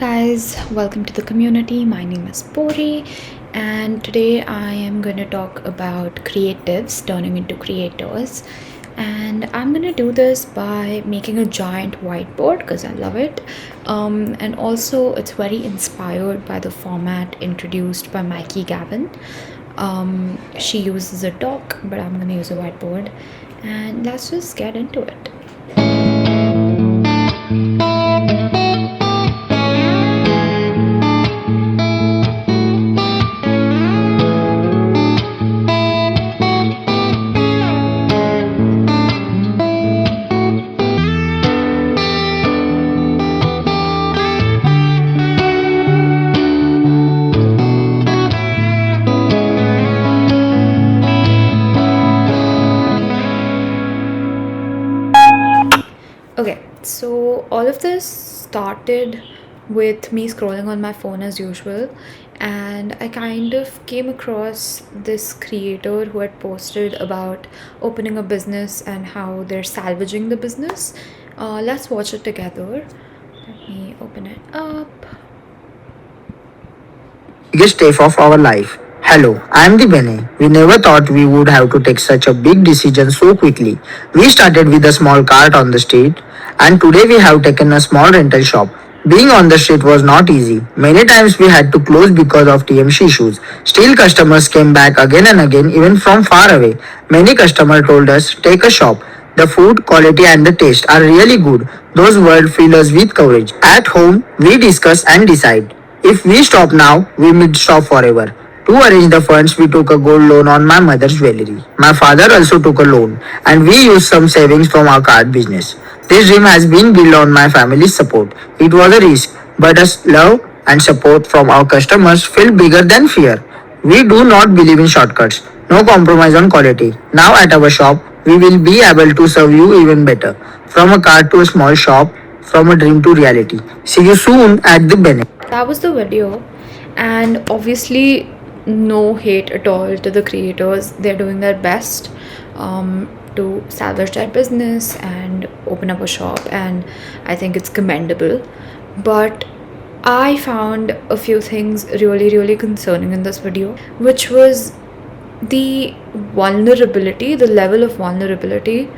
guys, welcome to the community. My name is Poreee, and today I am going to talk about creatives turning into creators. And I'm going to do this by making a giant whiteboard because I love it. And also, it's very inspired by the format introduced by Mikey GAVIN. She uses a doc, but I'm going to use a whiteboard. And let's just get into it. Okay, so all of this started with me scrolling on my phone as usual, and I kind of came across this creator who had posted about opening a business and how they're salvaging the business. Let's watch it together. Let me open it up. Biggest day of our life. Hello, I am the Bene. We never thought we would have to take such a big decision so quickly. We started with a small cart on the street, and today we have taken a small rental shop. Being on the street was not easy. Many times we had to close because of TMC issues. Still, customers came back again and again, even from far away. Many customers told us, take a shop. The food, quality, and the taste are really good. Those words fill us with courage. At home, we discuss and decide. If we stop now, we may stop forever. To arrange the funds, we took a gold loan on my mother's jewelry. My father also took a loan, and we used some savings from our card business. This dream has been built on my family's support. It was a risk, but us love and support from our customers felt bigger than fear. We do not believe in shortcuts, no compromise on quality. Now at our shop, we will be able to serve you even better. From a card to a small shop, from a dream to reality. See you soon at the Bene. That was the video, and obviously no hate at all to the creators. They're doing their best to salvage their business and open up a shop, and I think it's commendable. But I found a few things really concerning in this video, which was the vulnerability. The level of vulnerability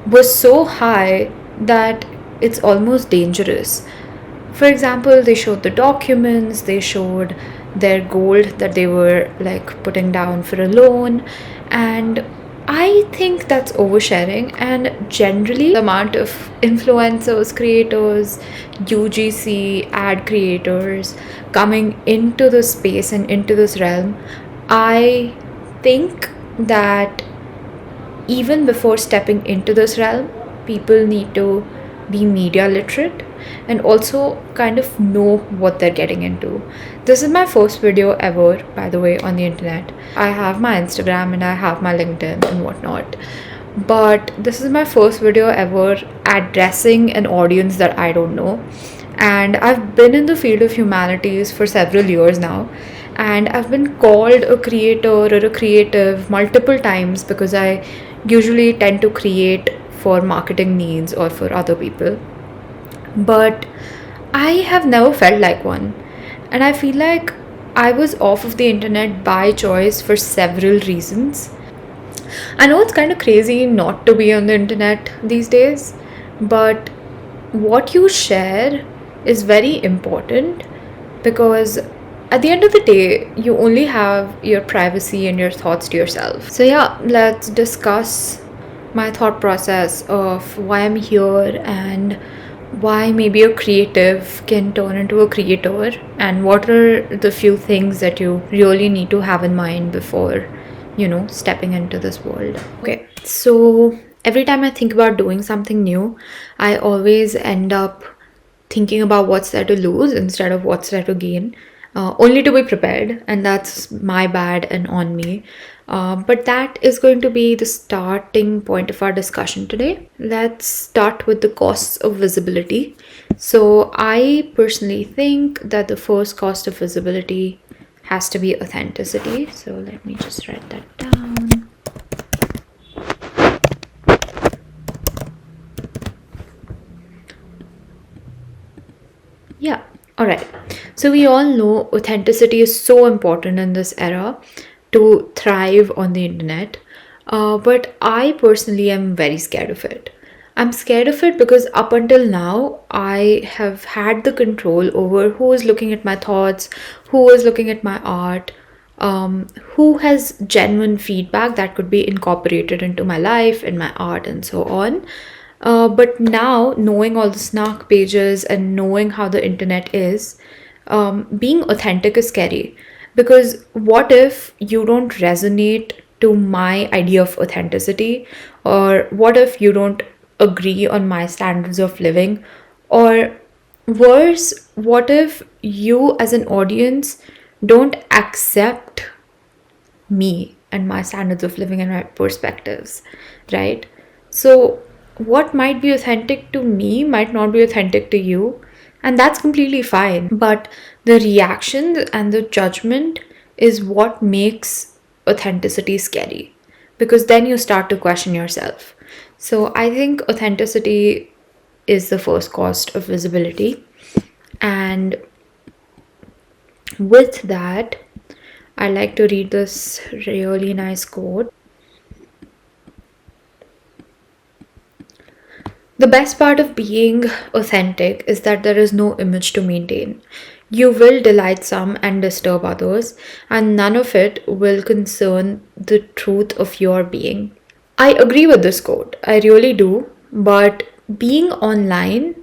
was so high that it's almost dangerous. For example, they showed the documents, they showed their gold that they were like putting down for a loan, and I think that's oversharing. And generally, the amount of influencers, creators, UGC, ad creators coming into this space and into this realm, I think that even before stepping into this realm, people need to be media literate and also kind of know what they're getting into. This is my first video ever, by the way, on the internet. I have my Instagram and I have my LinkedIn and whatnot, but this is my first video ever addressing an audience that I don't know. And I've been in the field of humanities for several years now, and I've been called a creator or a creative multiple times because I usually tend to create for marketing needs or for other people. But I have never felt like one, and I feel like I was off of the internet by choice for several reasons. I know it's kind of crazy not to be on the internet these days, but what you share is very important because at the end of the day, you only have your privacy and your thoughts to yourself. So, yeah, let's discuss my thought process of why I'm here and why maybe a creative can turn into a creator, and what are the few things that you really need to have in mind before stepping into this world. Okay, so every time I think about doing something new, I always end up thinking about what's there to lose instead of what's there to gain, only to be prepared, and that's my bad and on me. But that is going to be the starting point of our discussion today. Let's start with the costs of visibility. So I personally think that the first cost of visibility has to be authenticity. So let me just write that down. Yeah, Alright, so we all know authenticity is so important in this era to thrive on the internet, but I personally am very scared of it. I'm scared of it because up until now, I have had the control over who is looking at my thoughts, who is looking at my art, who has genuine feedback that could be incorporated into my life and my art and so on. But now, knowing all the snark pages and knowing how the internet is, being authentic is scary. Because what if you don't resonate to my idea of authenticity? Or what if you don't agree on my standards of living? Or worse, what if you as an audience don't accept me and my standards of living and my perspectives, right? So, what might be authentic to me might not be authentic to you, and that's completely fine. But the reaction and the judgment is what makes authenticity scary because then you start to question yourself. So, I think authenticity is the first cost of visibility, and with that, I like to read this really nice quote. The best part of being authentic is that there is no image to maintain. You will delight some and disturb others, and none of it will concern the truth of your being. I agree with this quote, I really do, but being online,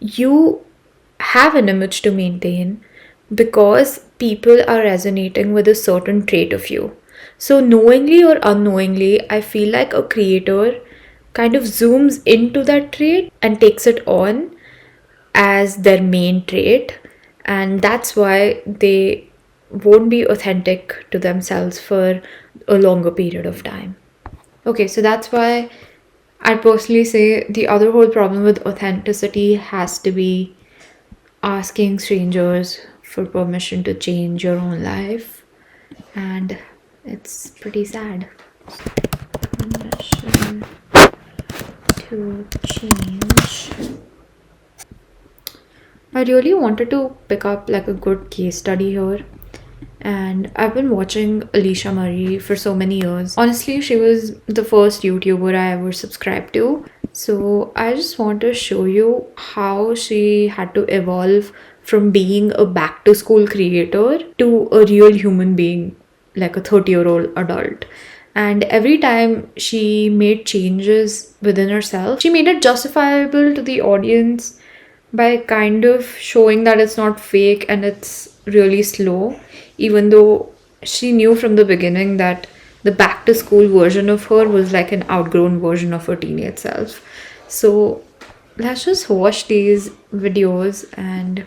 you have an image to maintain because people are resonating with a certain trait of you. So, knowingly or unknowingly, I feel like a creator kind of zooms into that trait and takes it on as their main trait, and that's why they won't be authentic to themselves for a longer period of time. Okay, so that's why I personally say the other whole problem with authenticity has to be asking strangers for permission to change your own life, and it's pretty sad. Permission to change. I really wanted to pick up like a good case study here. And I've been watching Alicia Murray for so many years. Honestly, she was the first YouTuber I ever subscribed to. So I just want to show you how she had to evolve from being a back to school creator to a real human being, like a 30-year-old adult. And every time she made changes within herself, she made it justifiable to the audience by kind of showing that it's not fake and it's really slow, even though she knew from the beginning that the back to school version of her was like an outgrown version of her teenage self. So let's just watch these videos and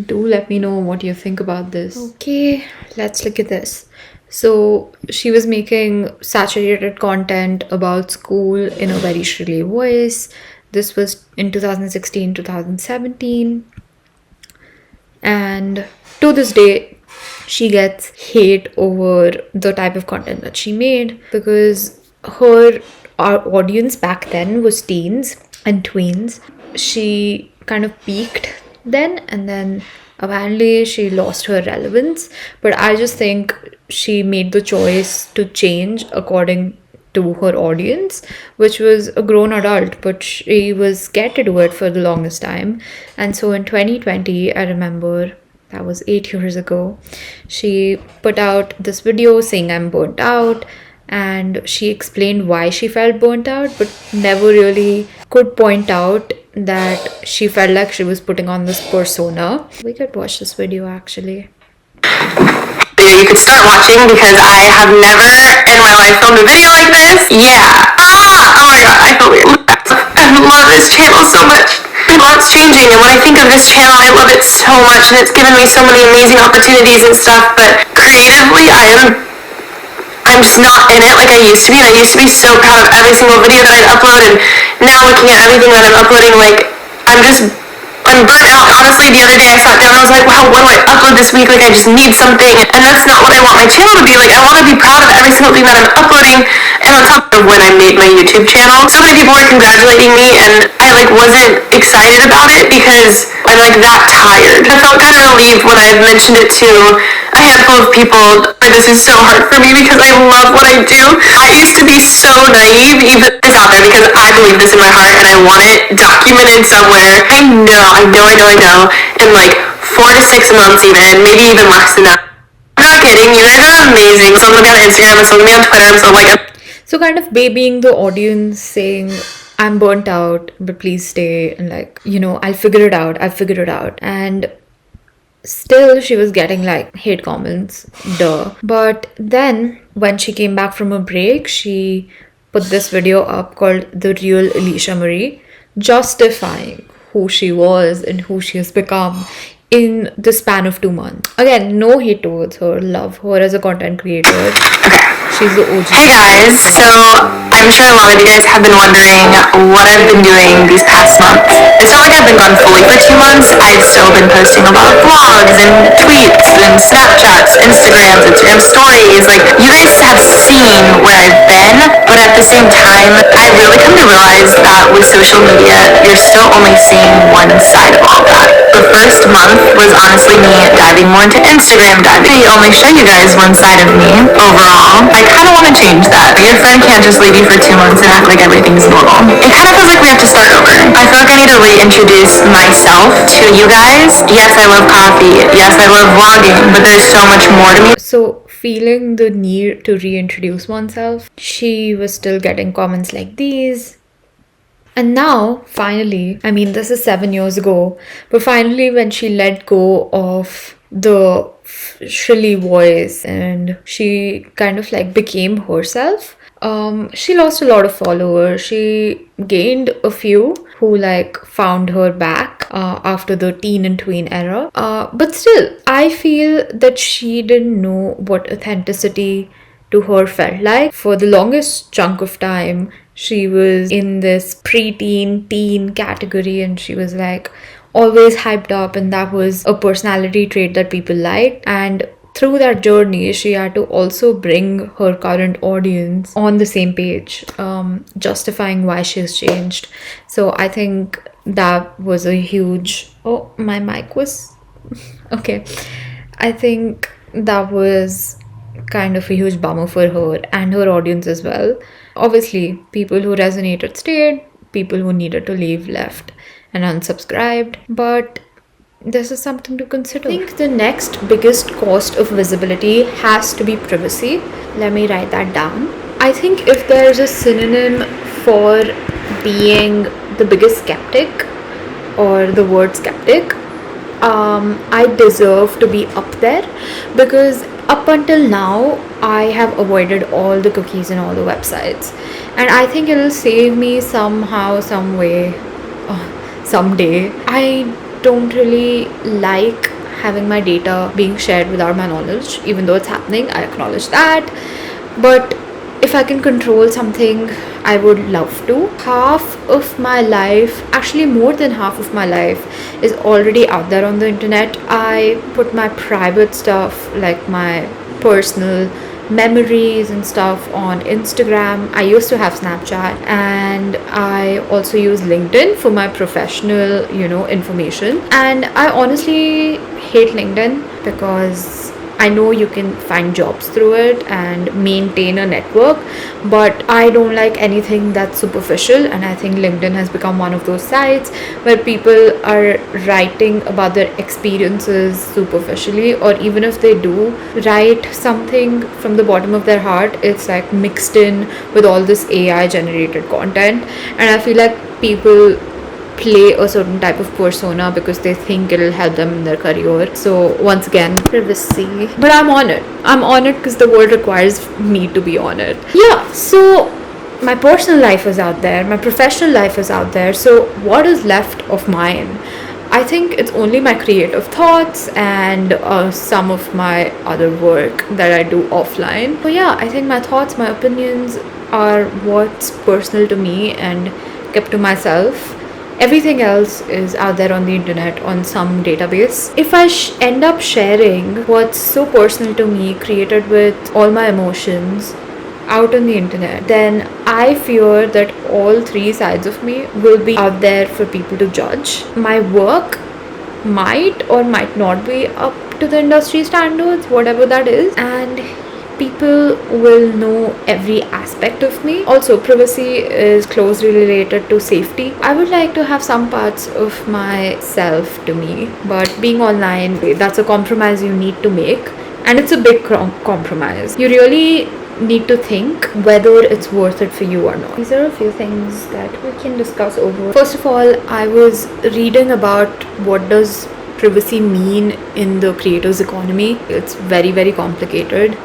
do let me know what you think about this. Okay, let's look at this. So she was making saturated content about school in a very shrilly voice. This was in 2016, 2017. And to this day, she gets hate over the type of content that she made because our audience back then was teens and tweens. She kind of peaked then, and then apparently she lost her relevance. But I just think she made the choice to change according to her audience, which was a grown adult, but she was scared to do it for the longest time. And so in 2020, I remember that was 8 years ago, she put out this video saying I'm burnt out, and she explained why she felt burnt out, but never really could point out that she felt like she was putting on this persona. We could watch this video actually. You could start watching because I have never in my life filmed a video like this. Yeah. Oh my god, I feel weird. I love this channel so much. A lot's changing, and when I think of this channel, I love it so much, and it's given me so many amazing opportunities and stuff, but creatively, I'm just not in it like I used to be, and I used to be so proud of every single video that I'd upload, and now looking at everything that I'm uploading, like, I'm burnt out. Honestly, the other day I sat down and I was like, wow, what do I upload this week? Like, I just need something, and that's not what I want my channel to be. Like, I want to be proud of every single thing that I'm uploading, and on top of when I made my YouTube channel, so many people were congratulating me, and I like wasn't excited about it because I'm like that tired. I felt kind of relieved when I mentioned it to a handful of people. This is so hard for me because I love what I do. I used to be so naive, even it's out there because I believe this in my heart and I want it documented somewhere. I know. In like 4 to 6 months even, maybe even less than that. I'm not kidding. You guys are amazing. So I'm gonna be on Instagram and so I'm gonna be on Twitter and so like. So kind of babying the audience, saying, I'm burnt out, but please stay, and like, I'll figure it out. And still she was getting like hate comments, duh. But then when she came back from a break, she put this video up called The Real Alicia Marie, justifying who she was and who she has become in the span of 2 months. Again, no hate towards her, love her as a content creator. Okay. She's the OG. Hey guys, so I'm sure a lot of you guys have been wondering what I've been doing these past months. It's not like I've been gone fully for 2 months. I've still been posting a lot of vlogs and tweets and Snapchats, Instagram stories. Like, you guys have seen where I've been, but at the same time, I really come to realize that with social media, you're still only seeing one side of all that. The first month was honestly me diving more into Instagram, I only show you guys one side of me overall. I kind of want to change that. Your friend can't just leave you for 2 months and act like everything's normal. It kind of feels like we have to start over. I feel like I need to reintroduce myself to you guys. Yes, I love coffee. Yes, I love vlogging, but there's so much more to me. So feeling the need to reintroduce oneself, she was still getting comments like these. And now, finally, I mean, this is 7 years ago, but finally when she let go of the shrilly voice and she kind of like became herself, she lost a lot of followers. She gained a few who like found her back after the teen and tween era. But still, I feel that she didn't know what authenticity to her felt like. For the longest chunk of time, she was in this preteen, teen category, and she was like always hyped up, and that was a personality trait that people liked. And through that journey, she had to also bring her current audience on the same page, justifying why she's changed. So I think that was a huge... Oh, my mic was... Okay. I think that was kind of a huge bummer for her and her audience as well. Obviously, people who resonated stayed, people who needed to leave left and unsubscribed, but this is something to consider. I think the next biggest cost of visibility has to be privacy. Let me write that down. I think if there's a synonym for being the biggest skeptic or the word skeptic, I deserve to be up there, because up until now I have avoided all the cookies and all the websites, and I think it'll save me somehow, some way, someday. I don't really like having my data being shared without my knowledge, even though it's happening. I acknowledge that, but if I can control something, I would love to. Half of my life, actually more than half of my life, is already out there on the internet. I put my private stuff, like my personal memories and stuff, on Instagram. I used to have Snapchat, and I also use LinkedIn for my professional, information. And I honestly hate LinkedIn because I know you can find jobs through it and maintain a network, but I don't like anything that's superficial, and I think LinkedIn has become one of those sites where people are writing about their experiences superficially, or even if they do write something from the bottom of their heart, it's like mixed in with all this AI generated content. And I feel like people play a certain type of persona because they think it'll help them in their career. So once again, privacy. But I'm on it because the world requires me to be on it. Yeah, so my personal life is out there, my professional life is out there, so what is left of mine? I think it's only my creative thoughts and some of my other work that I do offline. So yeah, I think my thoughts, my opinions are what's personal to me and kept to myself. Everything else is out there on the internet on some database. If I end up sharing what's so personal to me, created with all my emotions, out on the internet, then I fear that all three sides of me will be out there for people to judge. My work might or might not be up to the industry standards, whatever that is, and people will know every aspect of me. Also, privacy is closely related to safety. I would like to have some parts of myself to me, but being online, that's a compromise you need to make, and it's a big compromise. You really need to think whether it's worth it for you or not. These are a few things that we can discuss over. First of all, I was reading about what does privacy mean in the creators economy. It's very, very complicated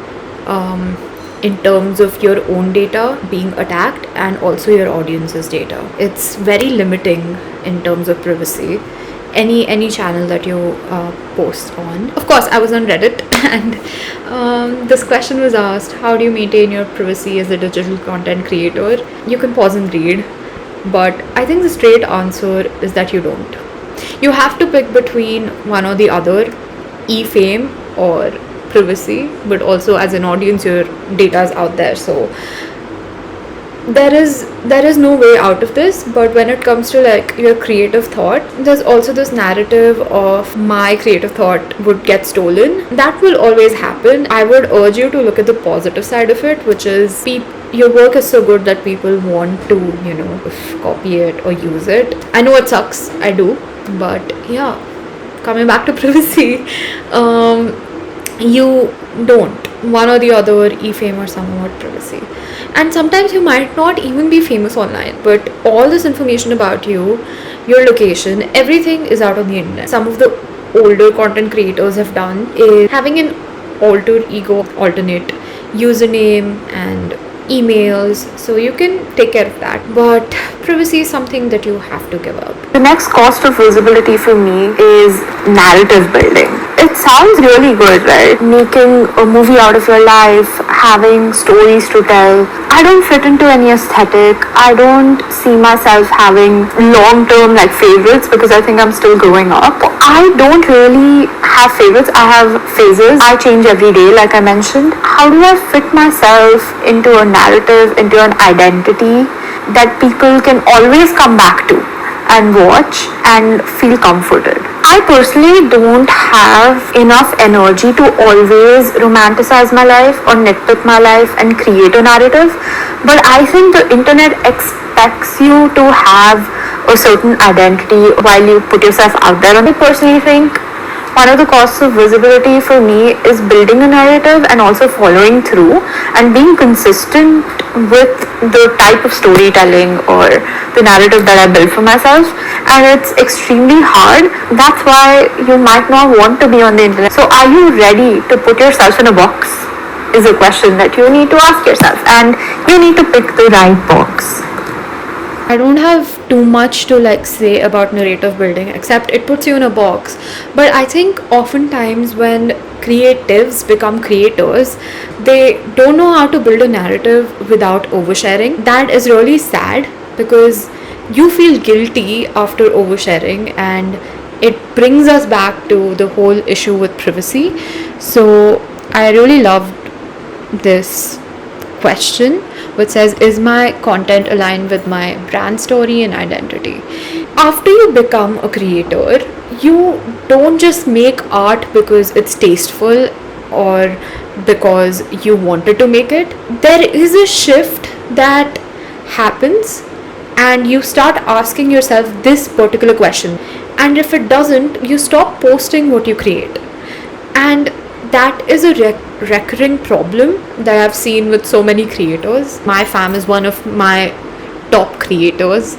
in terms of your own data being attacked and also your audience's data. It's very limiting in terms of privacy. Any channel that you post on. Of course, I was on Reddit and this question was asked: how do you maintain your privacy as a digital content creator? You can pause and read, but I think the straight answer is that you don't. You have to pick between one or the other, e-fame or privacy, but also as an audience your data is out there, so there is no way out of this. But when it comes to like your creative thought, there's also this narrative of my creative thought would get stolen. That will always happen. I would urge you to look at the positive side of it, which is your work is so good that people want to, copy it or use it. I know it sucks, I do, but yeah, coming back to privacy, you don't one or the other, e-fame or somewhat privacy. And sometimes you might not even be famous online, but all this information about you, your location, everything is out on the internet. Some of the older content creators have done is having an alter ego, alternate username and emails, so you can take care of that. But privacy is something that you have to give up. The next cost of visibility for me is narrative building. It sounds really good, right? Making a movie out of your life, having stories to tell. I don't fit into any aesthetic. I don't see myself having long-term favorites because I think I'm still growing up. I don't really have favorites. I have phases. I change every day, like I mentioned. How do I fit myself into a narrative, into an identity that people can always come back to and watch and feel comforted? I personally don't have enough energy to always romanticize my life or nitpick my life and create a narrative, but I think the internet expects you to have a certain identity while you put yourself out there. And I personally think one of the costs of visibility for me is building a narrative and also following through and being consistent with the type of storytelling or the narrative that I build for myself. And it's extremely hard. That's why you might not want to be on the internet. So are you ready to put yourself in a box? Is a question that you need to ask yourself, and you need to pick the right box. I don't have too much to say about narrative building, except it puts you in a box. But I think oftentimes when creatives become creators, they don't know how to build a narrative without oversharing. That is really sad because you feel guilty after oversharing, and it brings us back to the whole issue with privacy. So I really loved this question, which says, is my content aligned with my brand story and identity? After you become a creator, you don't just make art because it's tasteful or because you wanted to make it. There is a shift that happens and you start asking yourself this particular question, and if it doesn't, you stop posting what you create. And that is a recurring problem that I've seen with so many creators. My fam is one of my top creators,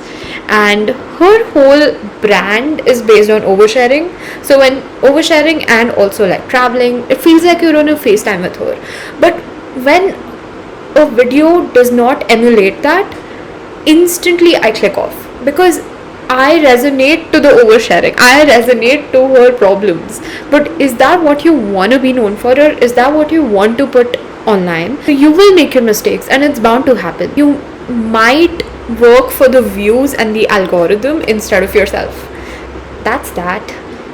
and her whole brand is based on oversharing. So when oversharing and also traveling, it feels like you're on a FaceTime with her. But when a video does not emulate that, instantly I click off because I resonate to the oversharing. I resonate to her problems. But is that what you want to be known for, or is that what you want to put online? So you will make your mistakes, and it's bound to happen. You might work for the views and the algorithm instead of yourself. That's that.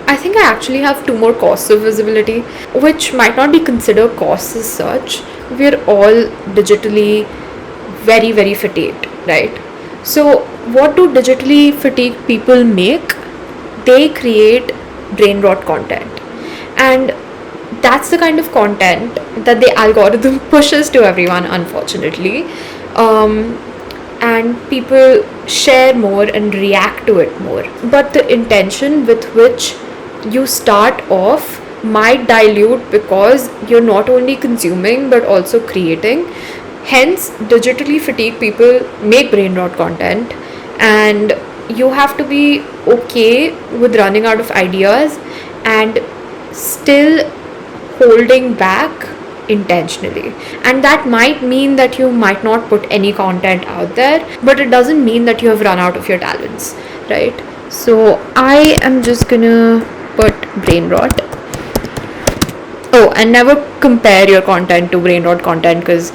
I think I actually have 2 more costs of visibility, which might not be considered costs as such, we're all digitally very, very fatigued, right? So what do digitally fatigued people make? They create brain rot content, and that's the kind of content that the algorithm pushes to everyone, unfortunately. um, and people share more and react to it more, but the intention with which you start off might dilute because you're not only consuming but also creating. Hence, digitally fatigued people make brain rot content, and you have to be okay with running out of ideas and still holding back intentionally. And that might mean that you might not put any content out there, but it doesn't mean that you have run out of your talents, right? So I am just gonna put brain rot. Oh, and never compare your content to brain rot content, because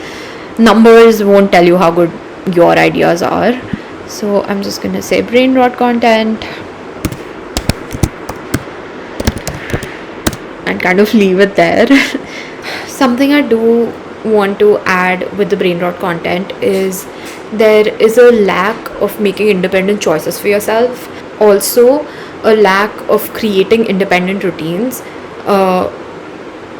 numbers won't tell you how good your ideas are. So I'm just gonna say brain rot content and kind of leave it there. Something I do want to add with the brain rot content is there is a lack of making independent choices for yourself. Also, a lack of creating independent routines, uh,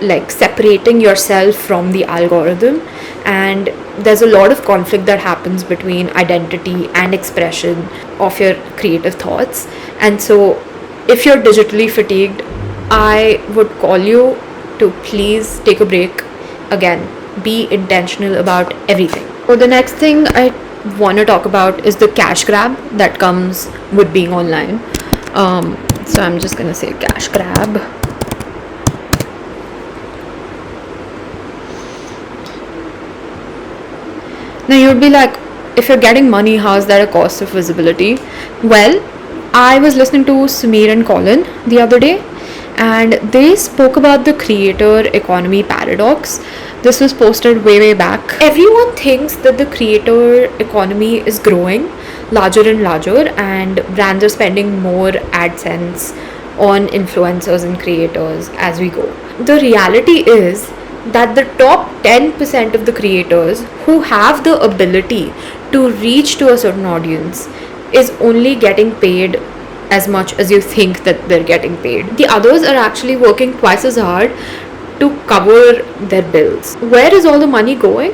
like separating yourself from the algorithm. And there's a lot of conflict that happens between identity and expression of your creative thoughts. And so, if you're digitally fatigued, I would call you to please take a break. Again, be intentional about everything. So the next thing I want to talk about is the cash grab that comes with being online. So I'm just gonna say cash grab. Now you'd be like, if you're getting money, how is that a cost of visibility? Well, I was listening to Sumeer and Colin the other day, and they spoke about the creator economy paradox. This was posted way, way back. Everyone thinks that the creator economy is growing larger and larger, and brands are spending more AdSense on influencers and creators as we go. The reality is that the top 10% of the creators who have the ability to reach to a certain audience is only getting paid as much as you think that they're getting paid. The others are actually working twice as hard to cover their bills. Where is all the money going?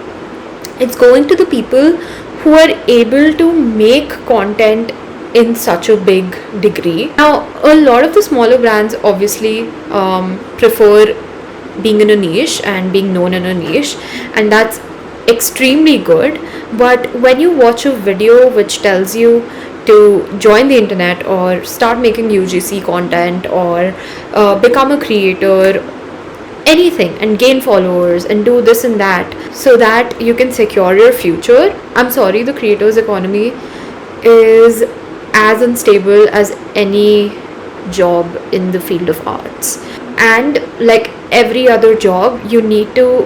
It's going to the people who are able to make content in such a big degree. Now, a lot of the smaller brands obviously prefer being in a niche and being known in a niche, and that's extremely good. But when you watch a video which tells you to join the internet or start making UGC content or become a creator, anything, and gain followers and do this and that so that you can secure your future, I'm sorry, the creators economy is as unstable as any job in the field of arts. And like every other job, you need to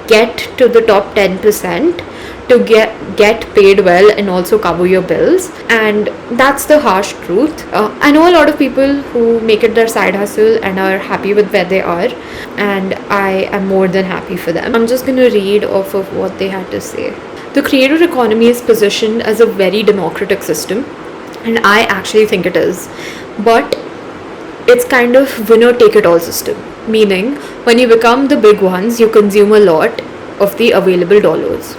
get to the top 10% to get paid well and also cover your bills. And that's the harsh truth. I know a lot of people who make it their side hustle and are happy with where they are, and I am more than happy for them. I'm just going to read off of what they had to say. The creator economy is positioned as a very democratic system, and I actually think it is. But it's kind of winner take it all system, meaning when you become the big ones, you consume a lot of the available dollars.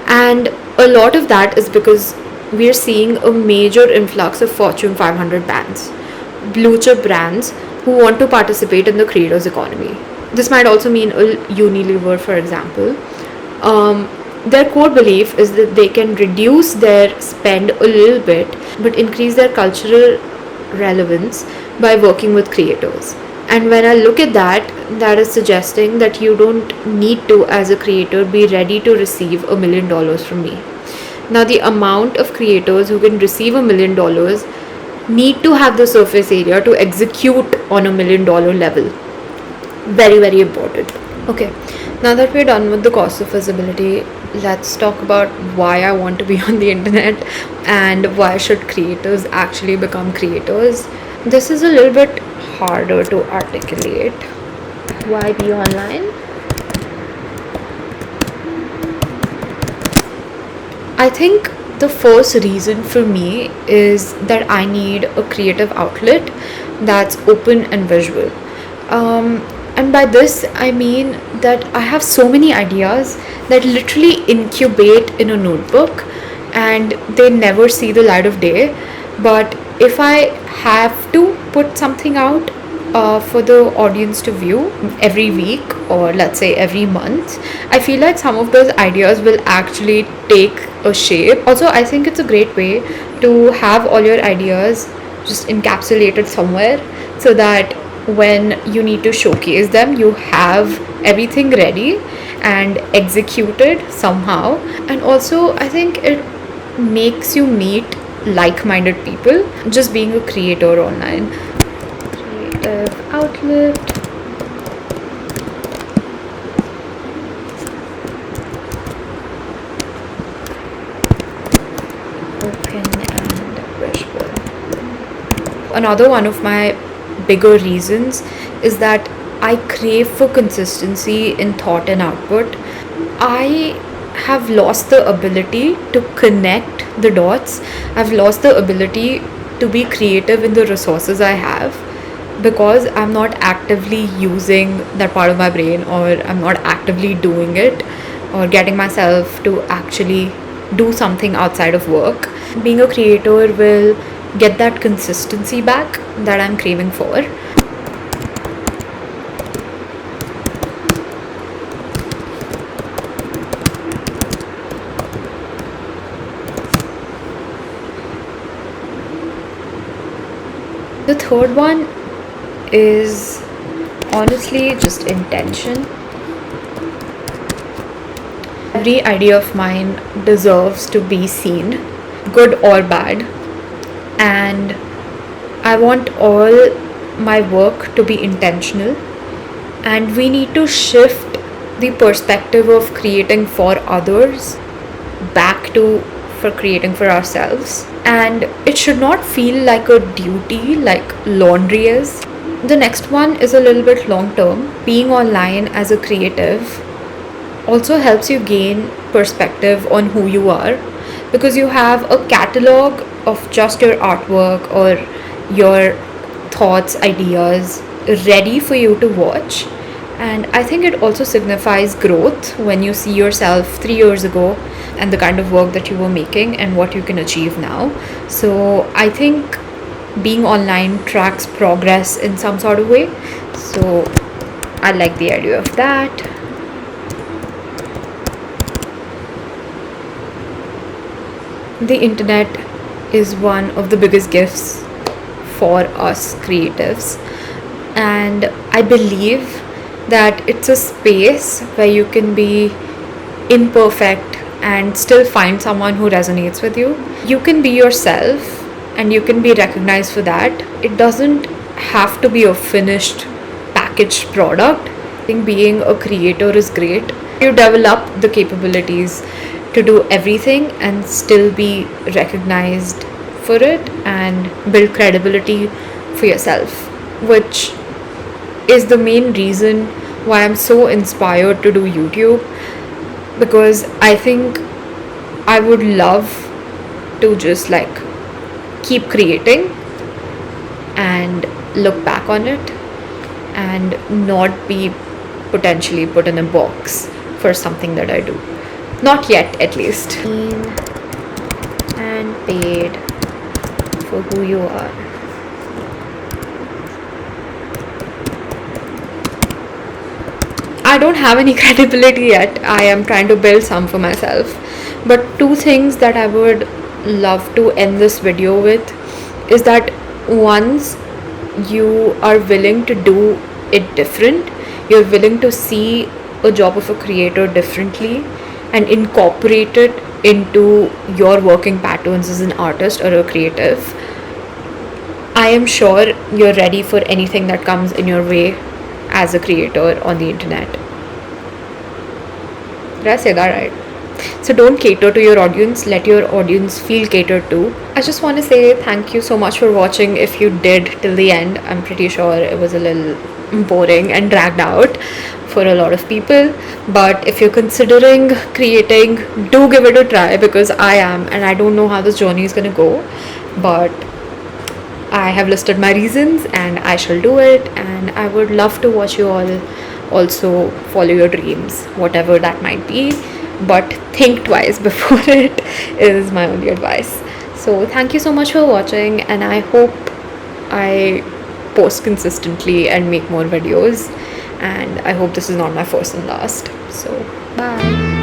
And a lot of that is because we're seeing a major influx of Fortune 500 brands, blue chip brands who want to participate in the creators economy. This might also mean Unilever, for example. Their core belief is that they can reduce their spend a little bit but increase their cultural relevance by working with creators. And when I look at that, that is suggesting that you don't need to, as a creator, be ready to receive $1 million from me. Now, the amount of creators who can receive $1 million need to have the surface area to execute on $1 million level. Very, very important. Okay, now that we're done with the cost of visibility, let's talk about why I want to be on the internet and why should creators actually become creators. This is a little bit harder to articulate. Why be online? I think the first reason for me is that I need a creative outlet that's open and visual. Um, and by this, I mean that I have so many ideas that literally incubate in a notebook and they never see the light of day. But if I have to put something out, for the audience to view every week, or let's say every month, I feel like some of those ideas will actually take a shape. Also, I think it's a great way to have all your ideas just encapsulated somewhere, so that when you need to showcase them, you have everything ready and executed somehow. And also, I think it makes you meet like-minded people just being a creator online. Creative outlet. Open and visual. Another one of my bigger reasons is that I crave for consistency in thought and output. I have lost the ability to connect the dots. I've lost the ability to be creative in the resources I have, because I'm not actively using that part of my brain, or I'm not actively doing it, or getting myself to actually do something outside of work. Being a creator will get that consistency back that I'm craving for. The third one is honestly just intention. Every idea of mine deserves to be seen, good or bad, and I want all my work to be intentional. And we need to shift the perspective of creating for others back to for creating for ourselves. And it should not feel like a duty like laundry is. The next one is a little bit long term. Being online as a creative also helps you gain perspective on who you are, because you have a catalog of just your artwork or your thoughts, ideas ready for you to watch. And I think it also signifies growth when you see yourself 3 years ago and the kind of work that you were making and what you can achieve now. So I think being online tracks progress in some sort of way. So I like the idea of that. The internet is one of the biggest gifts for us creatives, and I believe that it's a space where you can be imperfect and still find someone who resonates with you. You can be yourself and you can be recognized for that. It doesn't have to be a finished packaged product. I think being a creator is great. You develop the capabilities to do everything and still be recognized for it and build credibility for yourself, which is the main reason why I'm so inspired to do YouTube, because I think I would love to just like keep creating and look back on it and not be potentially put in a box for something that I do. Not yet, at least. Seen and paid for who you are. I don't have any credibility yet. I am trying to build some for myself. But two things that I would love to end this video with is that once you are willing to do it different, you're willing to see a job of a creator differently and incorporate it into your working patterns as an artist or a creative, I am sure you're ready for anything that comes in your way as a creator on the internet. Did I say that right? So don't cater to your audience, let your audience feel catered to. I just want to say thank you so much for watching. If you did till the end, I'm pretty sure it was a little boring and dragged out for a lot of people, but if you're considering creating, do give it a try, because I am, and I don't know how this journey is going to go, but I have listed my reasons and I shall do it. And I would love to watch you all also follow your dreams, whatever that might be, but think twice before it is my only advice. So thank you so much for watching, and I hope I post consistently and make more videos, and I hope this is not my first and last. So bye.